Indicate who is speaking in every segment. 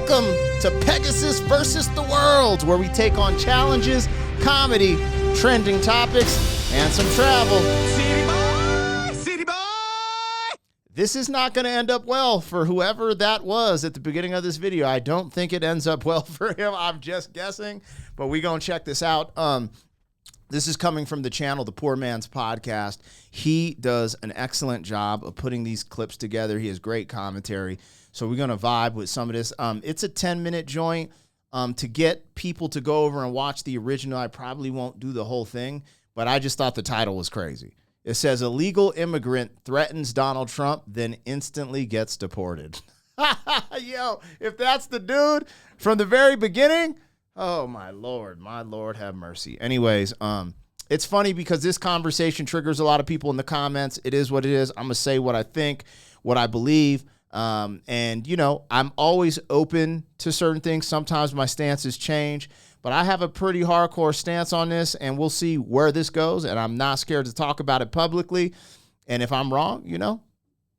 Speaker 1: Welcome to Pegasus versus the World, where we take on challenges, comedy, trending topics, and some travel.
Speaker 2: City boy, city boy.
Speaker 1: This is not going to end up well for whoever that was at the beginning of this video. I don't think it ends up well for him. I'm just guessing, but we're going to check this out. This is coming from the channel, The Poor Man's Podcast. He does an excellent job of putting these clips together. He has great commentary. So we're going to vibe with some of this. It's a 10-minute joint. To get people to go over and watch the original, I probably won't do the whole thing, but I just thought the title was crazy. It says, illegal immigrant threatens Donald Trump, then instantly gets deported. Yo, if that's the dude from the very beginning, oh, my Lord have mercy. Anyways, it's funny because this conversation triggers a lot of people in the comments. It is what it is. I'm going to say what I think, what I believe. And, you know, I'm always open to certain things. Sometimes my stances change, but I have a pretty hardcore stance on this, and we'll see where this goes. And I'm not scared to talk about it publicly. And if I'm wrong, you know,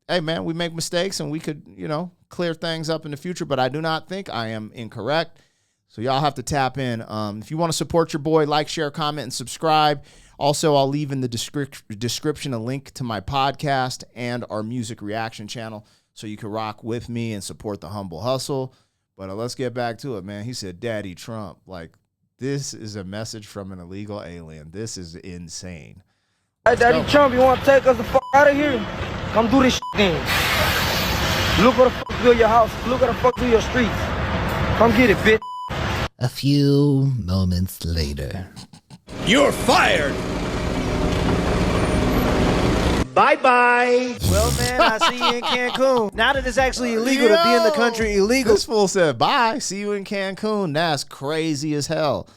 Speaker 1: hey, man, we make mistakes and we could, you know, clear things up in the future. But I do not think I am incorrect. So y'all have to tap in. If you want to support your boy, like, share, comment, and subscribe. Also, I'll leave in the description a link to my podcast and our music reaction channel so you can rock with me and support the humble hustle. But let's get back to it, man. He said, Daddy Trump. Like, this is a message from an illegal alien. This is insane.
Speaker 3: Hey, Daddy Trump, you want to take us the fuck out of here? Come do this shit then. Look where the fuck to your house. Look where the fuck to your streets. Come get it, bitch.
Speaker 4: A few moments later.
Speaker 2: You're fired.
Speaker 3: Bye-bye.
Speaker 5: Well, man, I see you in Cancun. Now that it's actually illegal to be in the country illegal.
Speaker 1: This fool said, bye, see you in Cancun. That's crazy as hell.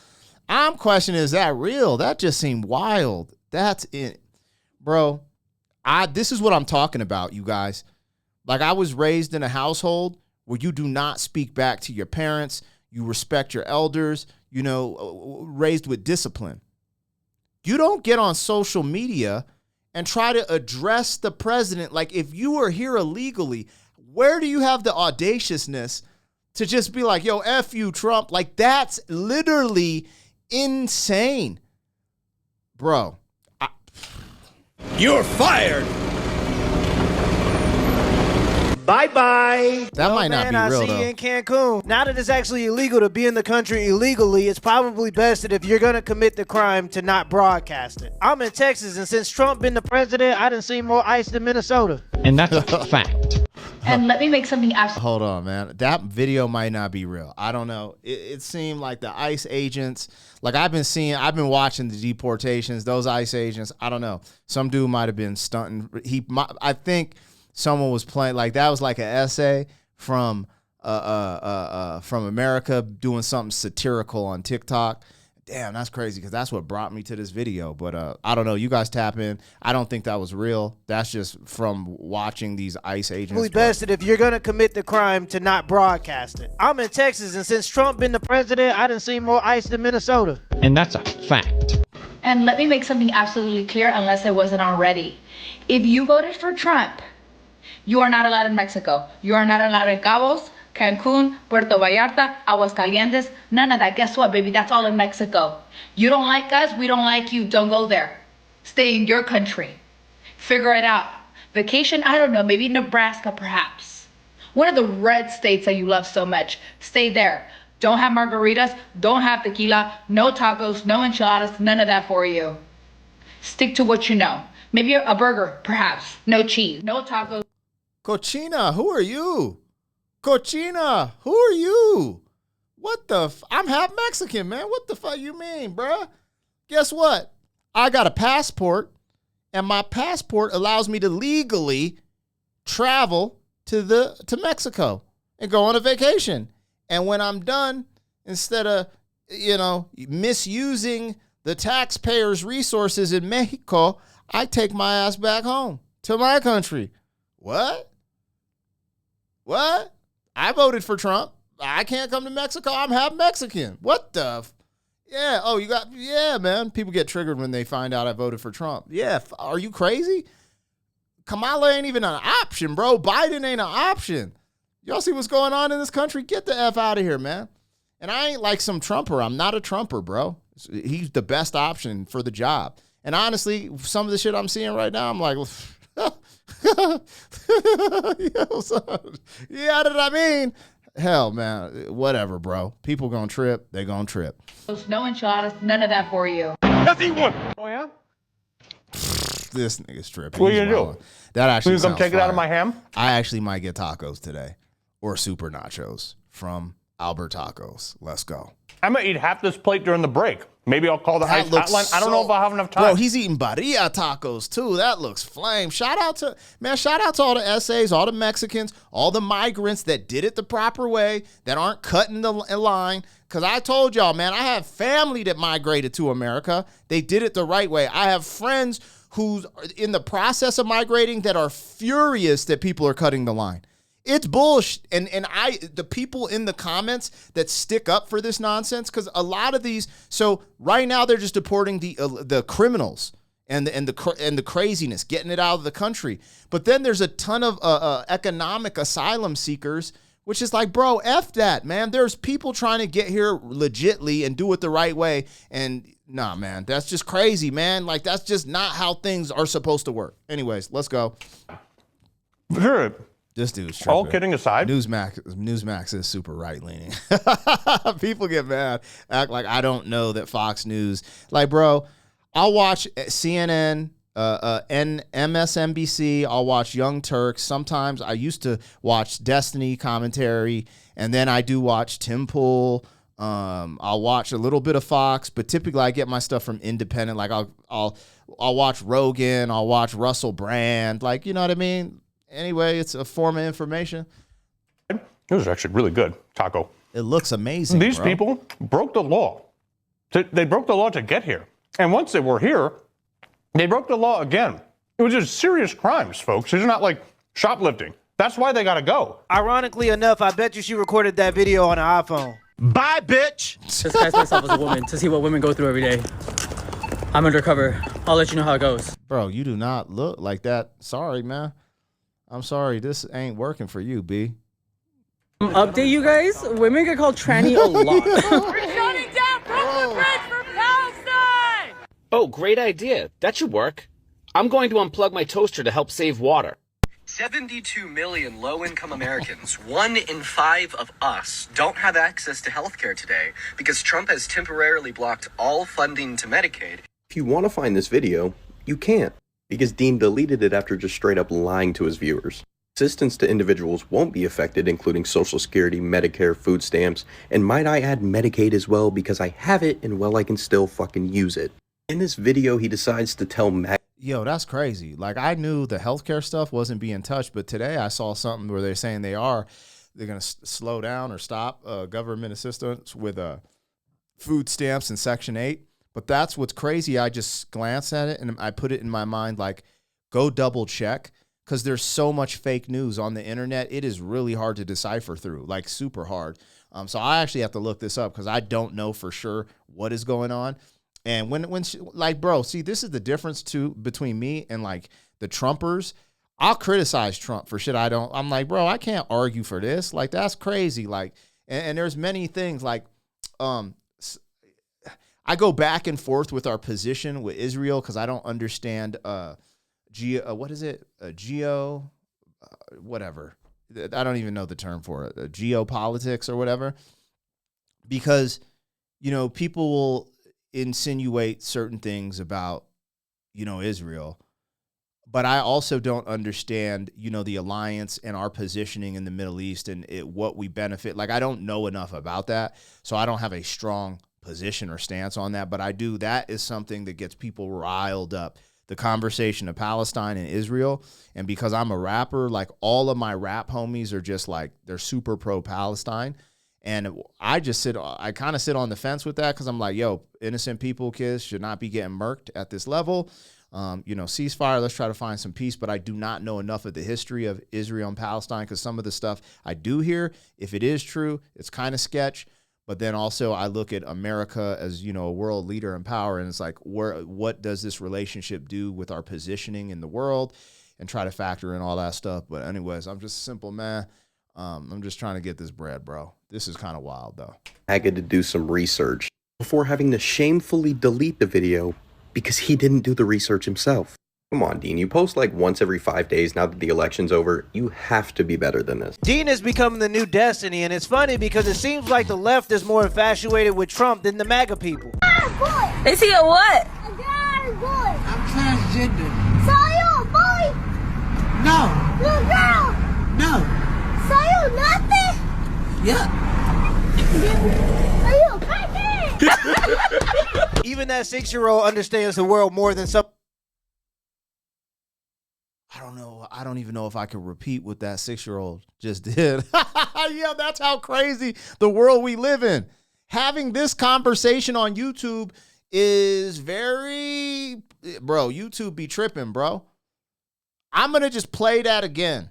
Speaker 1: I'm questioning, is that real? That just seemed wild. That's it. Bro, this is what I'm talking about, you guys. Like, I was raised in a household where you do not speak back to your parents. You respect your elders, you know, raised with discipline. You don't get on social media and try to address the president. Like, if you are here illegally, where do you have the audaciousness to just be like, yo, F you, Trump? Like, that's literally insane. Bro.
Speaker 2: You're fired.
Speaker 3: Bye-bye.
Speaker 1: That might not be real,
Speaker 5: I see
Speaker 1: though.
Speaker 5: you in Cancun. Now that it's actually illegal to be in the country illegally, it's probably best that if you're going to commit the crime to not broadcast it. I'm in Texas, and since Trump been the president, I done seen more ice than Minnesota.
Speaker 6: And that's a fact.
Speaker 7: And let me make something absolutely.
Speaker 1: Hold on, man. That video might not be real. I don't know. It seemed like the ICE agents, like I've been watching the deportations, those ICE agents, I don't know. Some dude might have been stunting. I think someone was playing, like that was like an essay from America doing something satirical on TikTok. Damn, that's crazy because that's what brought me to this video. But I don't know. You guys tap in. I don't think that was real. That's just from watching these ICE agents.
Speaker 5: It's probably best that if you're going to commit the crime to not broadcast it. I'm in Texas, and since Trump been the president, I done seen more ice than Minnesota.
Speaker 6: And that's a fact.
Speaker 7: And let me make something absolutely clear, unless it wasn't already. If you voted for Trump, you are not allowed in Mexico. You are not allowed in Cabos, Cancun, Puerto Vallarta, Aguascalientes, none of that. Guess what, baby? That's all in Mexico. You don't like us, we don't like you. Don't go there. Stay in your country. Figure it out. Vacation, I don't know, maybe Nebraska perhaps. One of the red states that you love so much. Stay there. Don't have margaritas, don't have tequila, no tacos, no enchiladas, none of that for you. Stick to what you know. Maybe a burger, perhaps. No cheese, no tacos.
Speaker 1: Cochina, who are you? Cochina, who are you? What the I'm half Mexican, man. What the fuck you mean, bruh? Guess what? I got a passport, and my passport allows me to legally travel to Mexico and go on a vacation. And when I'm done, instead of, you know, misusing the taxpayers' resources in Mexico, I take my ass back home to my country. What? I voted for Trump. I can't come to Mexico. I'm half Mexican. What the? Yeah. Oh, yeah, man. People get triggered when they find out I voted for Trump. Yeah. Are you crazy? Kamala ain't even an option, bro. Biden ain't an option. Y'all see what's going on in this country? Get the F out of here, man. And I ain't like some Trumper. I'm not a Trumper, bro. He's the best option for the job. And honestly, some of the shit I'm seeing right now, I'm like, yo, son, yeah, what I mean? Hell, man, whatever, bro. People gonna trip. They gonna trip.
Speaker 7: No enchiladas, none of that for you.
Speaker 2: Let's eat one.
Speaker 8: Oh, yeah?
Speaker 1: This nigga's tripping.
Speaker 2: What are
Speaker 1: He's
Speaker 2: you gonna do?
Speaker 1: wildin'. That actually
Speaker 2: You gonna
Speaker 1: sounds
Speaker 2: take it out of
Speaker 1: fire.
Speaker 2: my ham?
Speaker 1: I actually might get tacos today or super nachos from Albert Tacos. Let's go.
Speaker 2: I'm gonna eat half this plate during the break. Maybe I'll call the ICE hotline. I don't know if I'll have enough time.
Speaker 1: Bro, he's eating barilla tacos too. That looks flame. Shout out to all the essays, all the Mexicans, all the migrants that did it the proper way, that aren't cutting the line. Because I told y'all, man, I have family that migrated to America. They did it the right way. I have friends who's in the process of migrating that are furious that people are cutting the line. It's bullshit. And the people in the comments that stick up for this nonsense, because a lot of these, so right now they're just deporting the criminals and the craziness, getting it out of the country. But then there's a ton of economic asylum seekers, which is like, bro, F that, man. There's people trying to get here legitly and do it the right way. And nah, man, that's just crazy, man. Like, that's just not how things are supposed to work. Anyways, let's go.
Speaker 2: Sure.
Speaker 1: This dude's tripping.
Speaker 2: All kidding aside,
Speaker 1: Newsmax is super right-leaning. People get mad, act like I don't know that Fox News. Like, bro, I'll watch CNN, MSNBC. I'll watch Young Turks. Sometimes I used to watch Destiny commentary, and then I do watch Tim Pool. I'll watch a little bit of Fox, but typically I get my stuff from independent. Like I'll watch Rogan. I'll watch Russell Brand. Like, you know what I mean? Anyway, it's a form of information.
Speaker 2: it was actually really good taco.
Speaker 1: It looks amazing.
Speaker 2: These
Speaker 1: bro.
Speaker 2: people broke the law. They broke the law to get here. And once they were here, they broke the law again. It was just serious crimes, folks. These are not like shoplifting. That's why they got to go.
Speaker 5: Ironically enough, I bet you she recorded that video on an iPhone.
Speaker 2: Bye, bitch.
Speaker 9: Disguise myself as a woman to see what women go through every day. I'm undercover. I'll let you know how it goes.
Speaker 1: Bro, you do not look like that. Sorry, man. I'm sorry. This ain't working for you, B.
Speaker 9: Update you guys. Women get called tranny a lot.
Speaker 10: We're shutting down Brooklyn Bridge for Palestine!
Speaker 11: Oh, great idea. That should work. I'm going to unplug my toaster to help save water.
Speaker 12: 72 million low-income Americans, 1 in 5 of us, don't have access to healthcare today because Trump has temporarily blocked all funding to Medicaid.
Speaker 13: If you want to find this video, you can't, because Dean deleted it after just straight up lying to his viewers. Assistance to individuals won't be affected, including Social Security, Medicare, food stamps, and might I add Medicaid as well, because I have it and well, I can still fucking use it. In this video, he decides to tell
Speaker 1: Yo, that's crazy. Like, I knew the healthcare stuff wasn't being touched, but today I saw something where they're saying they're going to slow down or stop government assistance with food stamps in Section 8. But that's what's crazy. I just glanced at it and I put it in my mind, like, go double check, because there's so much fake news on the internet. It is really hard to decipher through, like super hard. So I actually have to look this up because I don't know for sure what is going on. And when like, bro, see, this is the difference too between me and like the Trumpers. I'll criticize Trump for shit I'm like, bro, I can't argue for this. Like, that's crazy. Like, and there's many things like, I go back and forth with our position with Israel because I don't understand whatever. I don't even know the term for it, geopolitics or whatever. Because, you know, people will insinuate certain things about, you know, Israel. But I also don't understand, you know, the alliance and our positioning in the Middle East and what we benefit. Like, I don't know enough about that, so I don't have a strong position or stance on that. But I do. That is something that gets people riled up. The conversation of Palestine and Israel. And because I'm a rapper, like, all of my rap homies are just like, they're super pro-Palestine. And I kind of sit on the fence with that because I'm like, yo, innocent people, kids, should not be getting murked at this level. You know, ceasefire, let's try to find some peace. But I do not know enough of the history of Israel and Palestine because some of the stuff I do hear, if it is true, it's kind of sketch. But then also I look at America as, you know, a world leader in power. And it's like, what does this relationship do with our positioning in the world, and try to factor in all that stuff. But anyways, I'm just a simple man. I'm just trying to get this bread, bro. This is kind of wild, though.
Speaker 13: I had to do some research before having to shamefully delete the video because he didn't do the research himself. Come on, Dean, you post like once every 5 days now that the election's over. You have to be better than this.
Speaker 5: Dean is becoming the new Destiny, and it's funny because it seems like the left is more infatuated with Trump than the MAGA people.
Speaker 10: Is he a what?
Speaker 3: A boy. I'm transgender. So you a boy? No. Little girl? No. So you nothing? Yeah. Are you a crackhead?
Speaker 5: Even that 6-year-old understands the world more than some. I don't know. I don't even know if I can repeat what that 6-year-old just did. Yeah, that's how crazy the world we live in. Having this conversation on YouTube is very, bro, YouTube be tripping, bro. I'm going to just play that again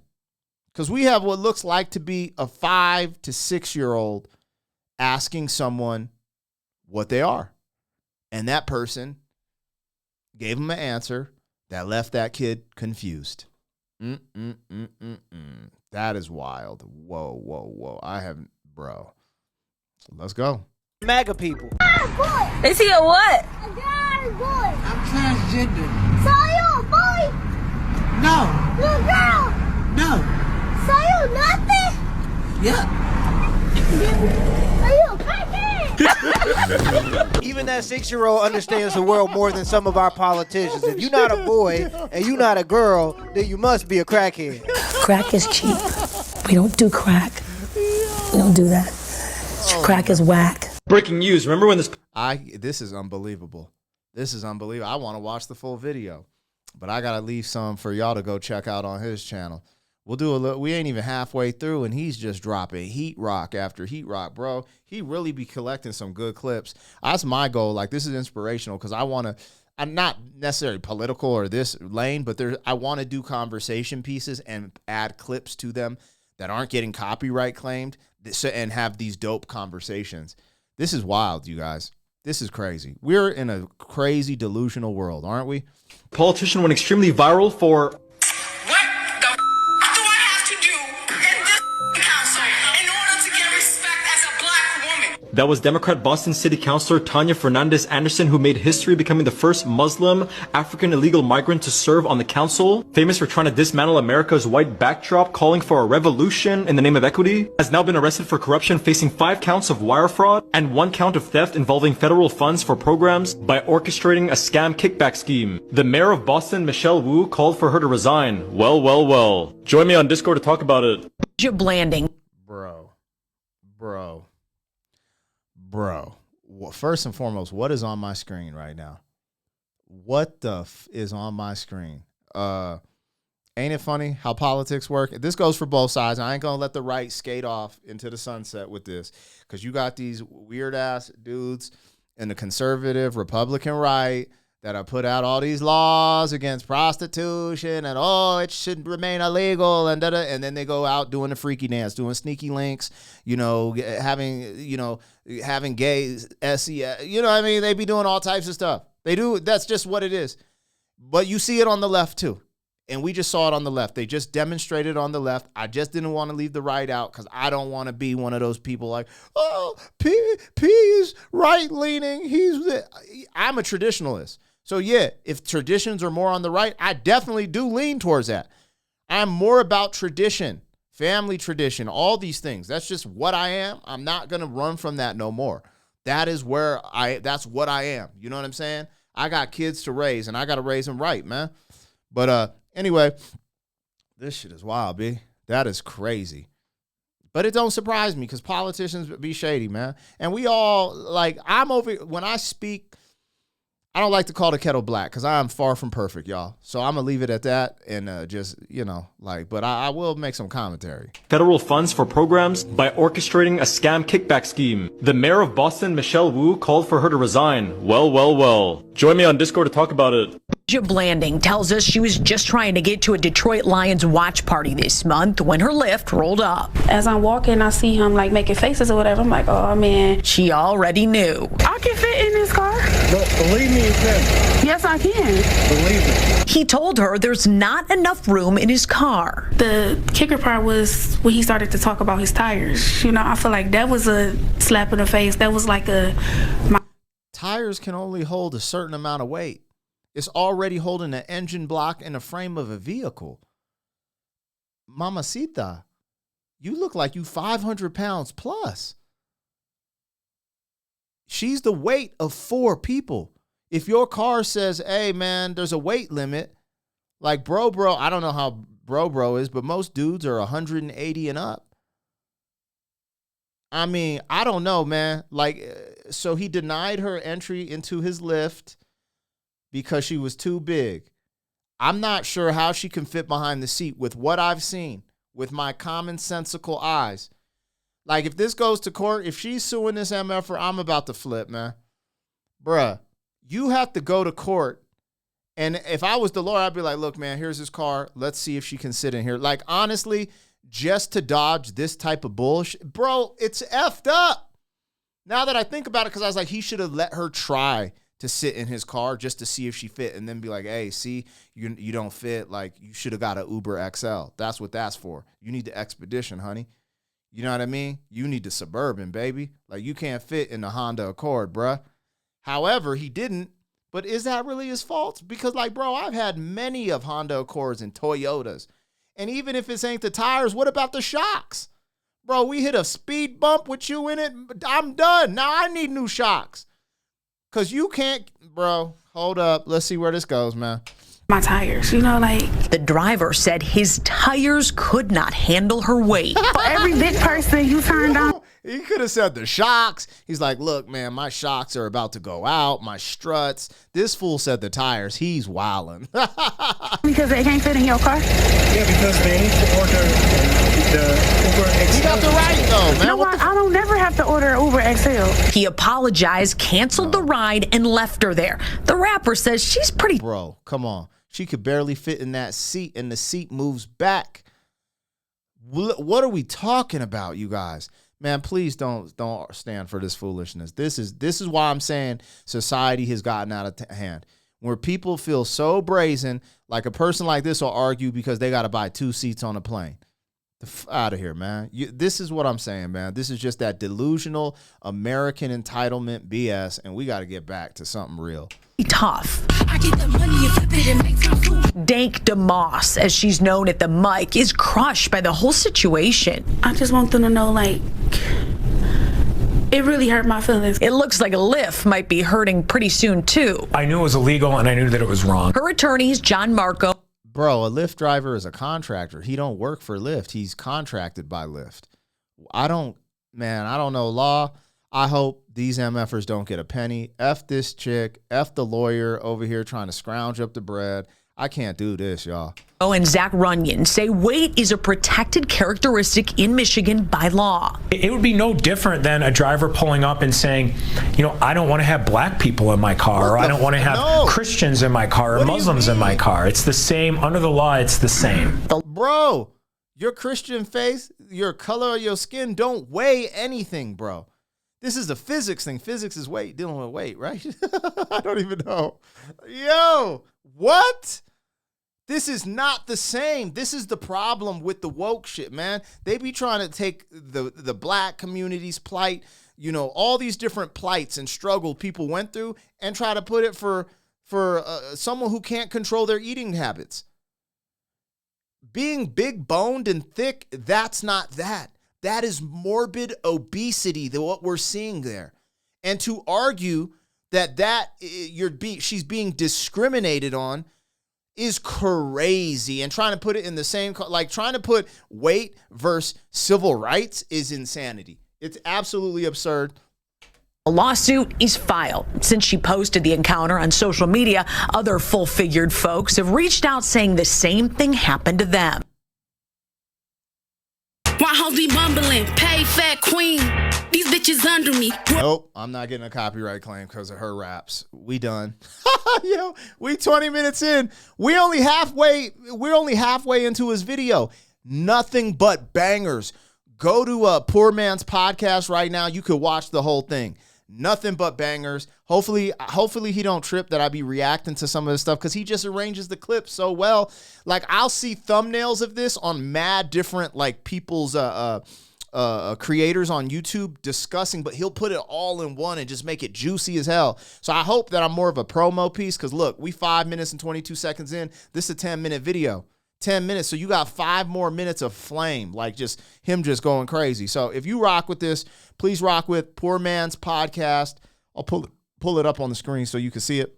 Speaker 5: because we have what looks like to be a 5 to 6-year-old asking someone what they are. And that person gave him an answer that left that kid confused. That is wild. Whoa, whoa, whoa. I haven't, bro. Let's go. MAGA people.
Speaker 10: Is he a what?
Speaker 3: A boy. I'm transgender. So you a boy? No. Little girl? No. So you nothing? Yeah. Are you a crackhead?
Speaker 5: Even that 6-year-old understands the world more than some of our politicians. If you're not a boy and you're not a girl, then you must be a crackhead.
Speaker 8: Crack is cheap. We don't do crack. We don't do that. Crack is whack.
Speaker 14: Breaking news. Remember when this...
Speaker 1: This is unbelievable. This is unbelievable. I want to watch the full video, but I got to leave some for y'all to go check out on his channel. We'll do a little, we ain't even halfway through, and he's just dropping heat rock after heat rock, bro. He really be collecting some good clips. That's my goal. Like, this is inspirational because I want to, I'm not necessarily political or this lane, but I want to do conversation pieces and add clips to them that aren't getting copyright claimed and have these dope conversations. This is wild, you guys. This is crazy. We're in a crazy, delusional world, aren't we?
Speaker 14: Politician went extremely viral for... That was Democrat Boston City Councilor Tanya Fernandez Anderson, who made history becoming the first Muslim African illegal migrant to serve on the council. Famous for trying to dismantle America's white backdrop, calling for a revolution in the name of equity, has now been arrested for corruption, facing 5 counts of wire fraud and 1 count of theft involving federal funds for programs by orchestrating a scam kickback scheme. The mayor of Boston, Michelle Wu, called for her to resign. Well, well, well. Join me on Discord to talk about it.
Speaker 8: You're blanding.
Speaker 1: Bro, first and foremost, what is on my screen right now? What the is on my screen? Ain't it funny how politics work? This goes for both sides. I ain't gonna let the right skate off into the sunset with this, because you got these weird ass dudes in the conservative Republican right that have put out all these laws against prostitution and it should remain illegal and and then they go out doing the freaky dance, doing sneaky links, having gays, SES, you know what I mean? They be doing all types of stuff. They do. That's just what it is. But you see it on the left too. And we just saw it on the left. They just demonstrated on the left. I just didn't want to leave the right out because I don't want to be one of those people like, P is right-leaning. I'm a traditionalist. So yeah, if traditions are more on the right, I definitely do lean towards that. I'm more about tradition, family tradition, all these things. That's just what I am. I'm not going to run from that no more. That's what I am. You know what I'm saying? I got kids to raise and I got to raise them right, man. But anyway, this shit is wild, B. That is crazy. But it don't surprise me because politicians be shady, man. And we all, when I speak, I don't like to call the kettle black because I am far from perfect, y'all. So I'm going to leave it at that and but I will make some commentary.
Speaker 14: Federal funds for programs by orchestrating a scam kickback scheme. The mayor of Boston, Michelle Wu, called for her to resign. Well, well, well. Join me on Discord to talk about it.
Speaker 15: Blanding tells us she was just trying to get to a Detroit Lions watch party this month when her Lyft rolled up.
Speaker 16: As I'm walking, I see him like making faces or whatever. I'm like, oh man.
Speaker 15: She already knew.
Speaker 16: I can fit in this car.
Speaker 3: But believe me, you can.
Speaker 16: Yes, I can.
Speaker 3: Believe me.
Speaker 15: He told her there's not enough room in his car.
Speaker 16: The kicker part was when he started to talk about his tires. You know, I feel like that was a slap in the face. That was like
Speaker 1: Tires can only hold a certain amount of weight. It's already holding an engine block and a frame of a vehicle. Mamacita, you look like you 500 pounds plus. She's the weight of 4 people. If your car says, hey, man, there's a weight limit, like bro, I don't know how bro is, but most dudes are 180 and up. I mean, I don't know, man. Like, so he denied her entry into his Lyft because she was too big. I'm not sure how she can fit behind the seat with what I've seen with my commonsensical eyes. Like, if this goes to court, if she's suing this MFer, I'm about to flip, man. Bruh, you have to go to court. And if I was the lawyer, I'd be like, look, man, here's his car. Let's see if she can sit in here. Like, honestly, just to dodge this type of bullshit, bro, it's effed up. Now that I think about it, because I was like, he should have let her try to sit in his car just to see if she fit and then be like, hey, see, you don't fit. Like, you should have got an Uber XL. That's what that's for. You need the Expedition, honey. You know what I mean? You need the Suburban, baby. Like, you can't fit in the Honda Accord, bruh. However, he didn't. But is that really his fault? Because, like, bro, I've had many of Honda Accords and Toyotas. And even if it ain't the tires, what about the shocks? Bro, we hit a speed bump with you in it. I'm done. Now I need new shocks. Because you can't, bro, hold up. Let's see where this goes, man.
Speaker 16: My tires, you know, like.
Speaker 15: The driver said his tires could not handle her weight.
Speaker 16: For every big person you turned on.
Speaker 1: He could have said the shocks. He's like, look, man, my shocks are about to go out, my struts. This fool said the tires. He's wildin'.
Speaker 16: Because they can't fit in your car?
Speaker 3: Yeah, because they need to order the Uber XL.
Speaker 1: He got the right, though, man.
Speaker 16: You know what? I don't never have to order an Uber XL.
Speaker 15: He apologized, canceled the ride, and left her there. The rapper says she's pretty.
Speaker 1: Bro, come on. She could barely fit in that seat, and the seat moves back. What are we talking about, you guys? Man, please don't stand for this foolishness. This is why I'm saying society has gotten out of hand. Where people feel so brazen, like a person like this will argue because they got to buy 2 seats on a plane. Out of here, man. This is what I'm saying, man. This is just that delusional American entitlement BS, and we got to get back to something real.
Speaker 15: Tough. Dank DeMoss, as she's known at the mic, is crushed by the whole situation.
Speaker 16: I just want them to know, like, it really hurt my feelings.
Speaker 15: It looks like a Lyft might be hurting pretty soon, too.
Speaker 17: I knew it was illegal, and I knew that it was wrong.
Speaker 15: Her attorneys, John Marco.
Speaker 1: Bro, a Lyft driver is a contractor. He don't work for Lyft. He's contracted by Lyft. I don't know law. I hope these MFers don't get a penny. F this chick. F the lawyer over here trying to scrounge up the bread. I can't do this, y'all.
Speaker 15: Oh, and Zach Runyon say weight is a protected characteristic in Michigan by law.
Speaker 17: It would be no different than a driver pulling up and saying, you know, I don't want to have black people in my car, or I don't want to have Christians in my car, or Muslims in my car. It's the same. Under the law, it's the same.
Speaker 1: Bro, your Christian faith, your color of your skin don't weigh anything, bro. This is a physics thing. Physics is weight, dealing with weight, right? I don't even know. Yo, what? This is not the same. This is the problem with the woke shit, man. They be trying to take the black community's plight, you know, all these different plights and struggle people went through, and try to put it for someone who can't control their eating habits. Being big boned and thick, that's not that. That is morbid obesity, what we're seeing there. And to argue that she's being discriminated on is crazy. And trying to put it in the same, like trying to put weight versus civil rights is insanity. It's absolutely absurd.
Speaker 15: A lawsuit is filed. Since she posted the encounter on social media, other full-figured folks have reached out saying the same thing happened to them.
Speaker 16: Why hoes be mumbling? Pay fat queen.
Speaker 8: These bitches under me.
Speaker 1: Nope, I'm not getting a copyright claim because of her raps. We done. Yo, we 20 minutes in. We're only halfway into his video. Nothing but bangers. Go to a Poor Man's Podcast right now. You could watch the whole thing. Nothing but bangers. Hopefully he don't trip that I be reacting to some of this stuff because he just arranges the clips so well. Like, I'll see thumbnails of this on mad different like people's creators on YouTube discussing, but he'll put it all in one and just make it juicy as hell. So I hope that I'm more of a promo piece because look, we 5 minutes and 22 seconds in. This is a 10-minute video. 10 minutes, so you got 5 more minutes of flame, like just him just going crazy. So if you rock with this, please rock with Poor Man's Podcast. I'll pull it up on the screen so you can see it.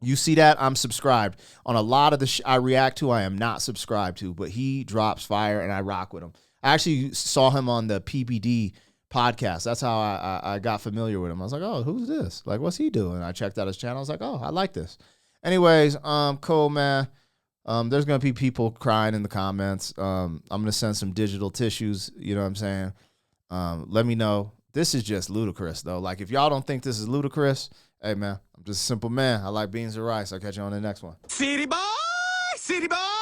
Speaker 1: You see that? I'm subscribed. On a lot of the I react to, I am not subscribed to, but he drops fire and I rock with him. I actually saw him on the PBD podcast. That's how I got familiar with him. I was like, oh, who's this? Like, what's he doing? I checked out his channel. I was like, oh, I like this. Anyways, cool, man. There's going to be people crying in the comments. I'm going to send some digital tissues. You know what I'm saying? Let me know. This is just ludicrous, though. Like, if y'all don't think this is ludicrous, hey, man, I'm just a simple man. I like beans and rice. I'll catch you on the next one.
Speaker 18: City boy, city boy.